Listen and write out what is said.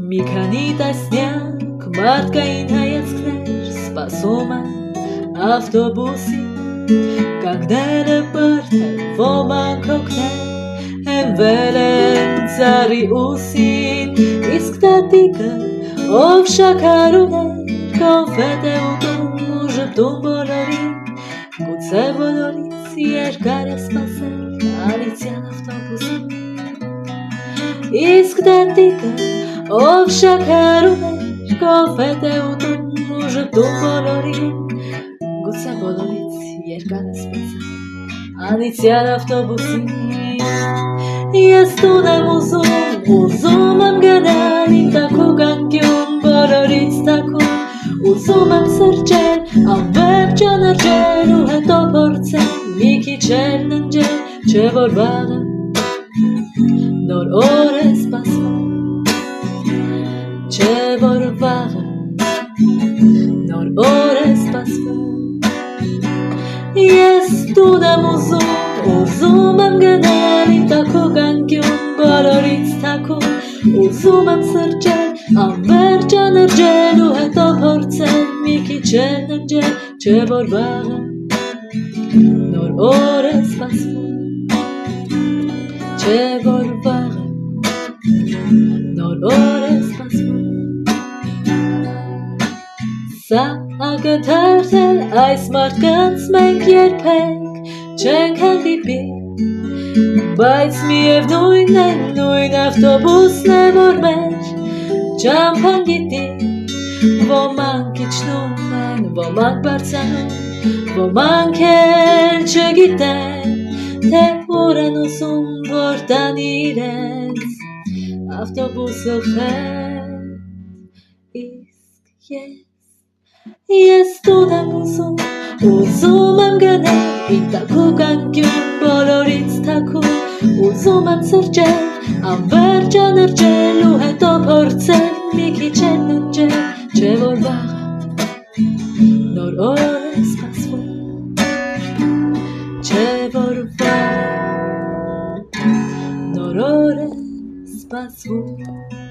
Մի քանի տասնյակ մարդկային հայացքներ սպասում են ավտոբուսի, կանգնել է բարձր ոմանք հոգնել, հենվել են ծառի ուսին, իսկ տատիկը, ով շաքար ուներ, կոնֆետ է ուտում ու ժպտում բոլորին, գուցե բոլորից երկար է սպասել անիծյալ ավտոբուսին, իսկ տատիկը, ով շաքար ուներ, կոնֆետ է ուտում ու ժպտում բոլորին, գուցե բոլորից երկար է սպասել անիծյալ ավտոբուսին, ես տուն եմ ուզում եմ գնալ իմ տաքուկ անկյուն բոլորից տաքուկ, ուզում եմ սրճել, անվերջ անրջել ու հետո փորձել մի քիչ էլ ննջել, չէ որ վաղը նոր օր է սպասվում, չէ որ վաղը նոր օր է սպասվում, ես տուն եմ ուզում եմ գնել իմ տաքուկ անկյուն բոլորից թաքուն, ուզում եմ սրճել, անվերջ անրջել ու հետո փորձել մի քիչ էլ ննջել, չէ որ վաղը նոր օր է սպասվում, չէ որ վաղը նոր օր է սպասվում, սա ակնթարթել այս մարդկանց մենք երբեք չենք հանդիպի, բայց միևնույն է նույն ավտոբուսն է որ մեր ճամփան գիտի, ոմանք իջնում են, ոմանք բարձրանում, ոմանք էլ չգիտեն, թե ուր են ուզում որ տան իրենց ավտոբուսը հետ, իսկ ես տուն եմ ուզում եմ գնել իմ տաքուկ անկյուն բոլորից թաքուն, ուզում եմ սրճել, անվերջ անրջել ու հետո փորձել մի քիչ էլ ննջել, չէ որ վաղը նոր օր է սպասվում, չէ որ վաղը նոր օր է սպասվում